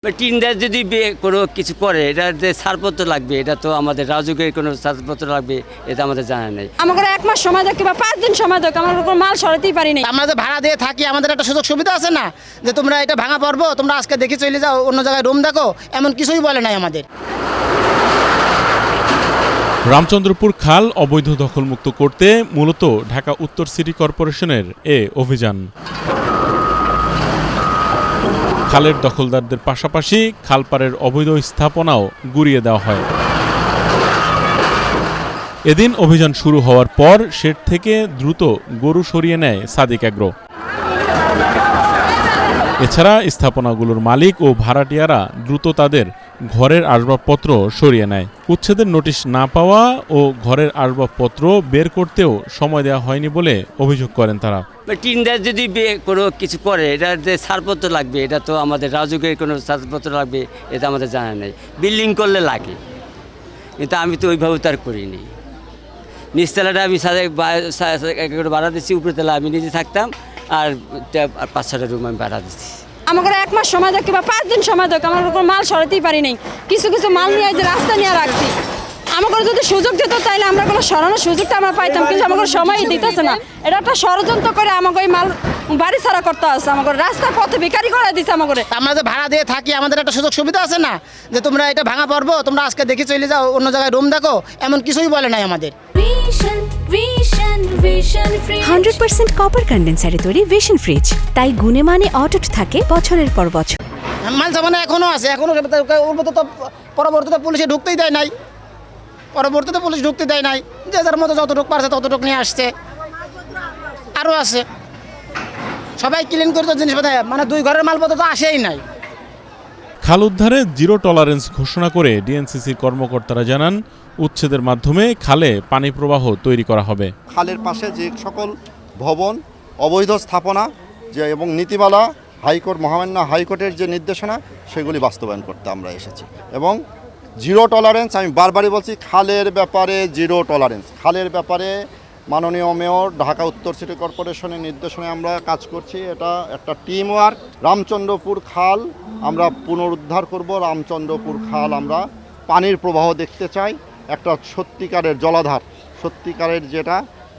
Tin দেয় যদি কোনো কিছু করে এটা যে ছাড়পত্র লাগবে, এটা তো আমাদের রাজুকের কোনো ছাড়পত্র লাগবে, এটা আমাদের জানা নেই। আমাদের 1 মাস সময় দেয় কিংবা 5 দিন সময় দেয়, আমরা কোনো মাল সরাতেই পারি না। আমরা যে ভাড়া দিয়ে থাকি, আমাদের একটা সুযোগ সুবিধা আছে না যে তোমরা এটা ভাঙা পড়বো, তোমরা আজকে দেখে চলে যাও, অন্য জায়গায় রুম দেখো, এমন কিছুই বলে নাই আমাদের। রামচন্দ্রপুর খাল অবৈধ দখলমুক্ত করতে মূলত ঢাকা উত্তর সিটি কর্পোরেশনের অভিযান। খালের দখলদারদের পাশাপাশি খালপাড়ের অবৈধ স্থাপনাও গুড়িয়ে দেওয়া হয়। এদিন অভিযান শুরু হওয়ার পর শেড থেকে দ্রুত গরু সরিয়ে নেয় সাদিক অ্যাগ্রো। এছাড়া স্থাপনাগুলোর মালিক ও ভাড়াটিয়ারা দ্রুত তাদের ঘরের আসবাবপত্র সরিয়ে নেয়। উচ্ছেদের নোটিশ না পাওয়া ও ঘরের আসবাবপত্র বের করতেও সময় দেওয়া হয়নি বলে অভিযোগ করেন তারা। টিন দেয় যদি কোনো কিছু করে এটা যে ছাড়পত্র লাগবে, এটা তো আমাদের রাজুকের কোনো ছাড়পত্র লাগবে, এটা আমাদের জানা নেই। বিল্ডিং করলে লাগে, কিন্তু আমি তো ওইভাবে তো আর করিনি। নিচতলাটা আমি একটা ভাড়া দিচ্ছি, উপরেতলা আমি নিজে থাকতাম, আর 5-6টা রুম আমি ভাড়া দিচ্ছি। আমাদের 1 মাস সময় দেয় কিংবা 5 দিন সময় দেয়, আমরা কোনো মাল সরাতেই পারি নাই। কিছু কিছু মাল নিয়ে যে রাস্তা নিয়ে রাখছি, আমাদের যদি সুযোগ দিত তাহলে আমরা কোনো সরানোর সুযোগটা আমরা পাইতাম, কিন্তু আমাদের সময় দিতেছে না। এটা একটা ষড়যন্ত্র করে আমাকে ওই মাল বাড়ি ছাড়া করতে আসছে, আমাকে রাস্তা পথে বেকারি করে দিচ্ছে। আমাকে আমরা যে ভাড়া দিয়ে থাকি, আমাদের একটা সুযোগ সুবিধা আছে না যে তোমরা এটা ভাঙা পড়বো, তোমরা আজকে দেখে চলে যাও, অন্য জায়গায় রুম দেখো, এমন কিছুই বলে নাই আমাদের। 100% কপার কন্ডেন্সারে তৈরি ভিশন ফ্রিজ, তাই গুণে মানে অটুট থাকে বছরের পর বছর। মাল সামানা এখনো আছে, এখনো পরবর্তীতে পুলিশে ঢুকতেই দেয় নাই, পরবর্তীতে পুলিশ ঢুকতে দেয় নাই, যে যার মতো যতটুক পারছে ততটুক নিয়ে আসছে, আরও আছে। সবাই ক্লিন করে তো জিনিসপত্র, মানে 2 ঘরের মালপত্র তো আসেই নাই। খাল উদ্ধারে জিরো টলারেন্স ঘোষণা করে ডিএনসিসির কর্মকর্তারা জানান, উচ্ছেদের মাধ্যমে খালে পানি প্রবাহ তৈরি করা হবে। খালের পাশে যে সকল ভবন অবৈধ স্থাপনা যে এবং নীতিমালা মহামান্য হাইকোর্টের যে নির্দেশনা, সেগুলি বাস্তবায়ন করতে আমরা এসেছি। এবং জিরো টলারেন্স, আমি বারবারই বলছি, খালের ব্যাপারে জিরো টলারেন্স। খালের ব্যাপারে মাননীয় মেয়র, ঢাকা উত্তর সিটি কর্পোরেশনের নির্দেশনায় আমরা কাজ করছি। এটা একটা টিম ওয়ার্ক। রামচন্দ্রপুর খাল আমরা পুনরুদ্ধার করব। রামচন্দ্রপুর খাল আমরা পানির প্রবাহ দেখতে চাই, একটা সত্যিকারের জলাধার, সত্যিকারের যেটা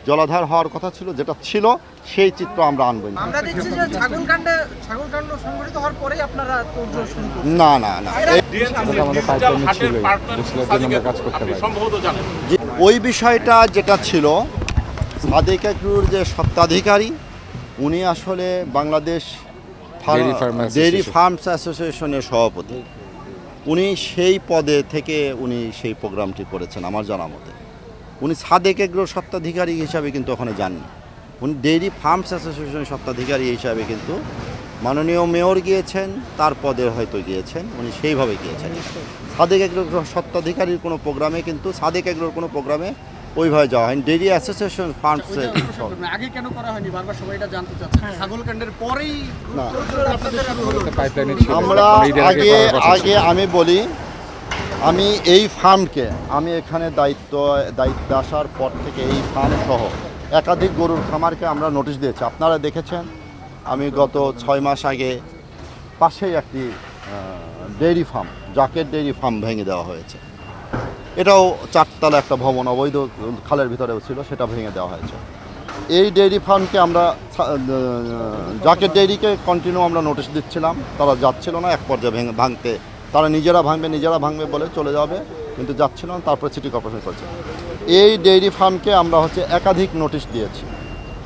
জলাধার হওয়ার কথা ছিল, যেটা ছিল, সেই চিত্র আমরা আনবো। আমরা দেখছি যে ছাগলকাণ্ড সংঘটিত হওয়ার পরেই আপনারা তোড়জোড় শুরু করছেন। না না না, ওই বিষয়টা যেটা ছিল, সাদেক অ্যাগ্রোর যে স্বত্বাধিকারী, উনি আসলে বাংলাদেশ ডেইরি ফার্মস অ্যাসোসিয়েশনের সভাপতি। উনি সেই পদে থেকে উনি সেই প্রোগ্রামটি করেছেন আমার জানা মতে। উনি সাদেক অ্যাগ্রোর স্বত্বাধিকারী হিসাবে কিন্তু ওখানে যাননি, উনি ডেইরি ফার্মস অ্যাসোসিয়েশনের স্বত্বাধিকারী হিসাবে কিন্তু মাননীয় মেয়র গিয়েছেন, তার পদে হয়তো গিয়েছেন, উনি সেইভাবে গিয়েছেন। সাদেক অ্যাগ্রোর স্বত্বাধিকারীর কোনো প্রোগ্রামে কিন্তু সাদেক অ্যাগ্রোর কোনো প্রোগ্রামে ওইভাবে যাওয়া হয়নি। ডেইরি অ্যাসোসিয়েশন ফার্মসের আগে কেন করা হয়নি, বারবার সবাই এটা জানতে চাচ্ছে। ছাগলকাণ্ডের পরেই না, আমরা আগে আমি বলি, আমি এই ফার্মকে, আমি এখানে দায়িত্বে আসার পর থেকে এই ফার্ম সহ একাধিক গরুর খামারকে আমরা নোটিশ দিয়েছি। আপনারা দেখেছেন, আমি গত 6 মাস আগে পাশেই একটি dairy farm, Zaker dairy farm ভেঙে দেওয়া হয়েছে। এটাও 4তলা একটা ভবন অবৈধ খালের ভিতরেও ছিল, সেটা ভেঙে দেওয়া হয়েছে। এই ডেইরি ফার্মকে আমরা, জাকের ডেইরিকে কন্টিনিউ আমরা নোটিশ দিচ্ছিলাম, তারা যাচ্ছিল না। এক পর্যায়ে ভাঙতে, তারা নিজেরা ভাঙবে বলে চলে যাবে, কিন্তু যাচ্ছিল না। তারপরে সিটি কর্পোরেশন করছে। এই ডেইরি ফার্মকে আমরা একাধিক নোটিশ দিয়েছি,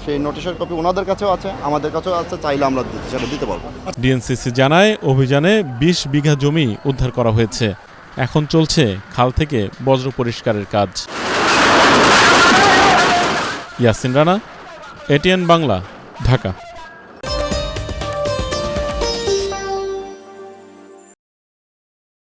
সেই নোটিশের কপি ওনাদের কাছেও আছে, আমাদের কাছেও আছে, চাইলে আমরা সেটা দিতে পারবো। ডিএনসিসি জানায়, অভিযানে 20 বিঘা জমি উদ্ধার করা হয়েছে। এখন চলছে খাল থেকে বজ্র পরিষ্কারের কাজ। ইয়াসিন রানা, এটিএন বাংলা, ঢাকা।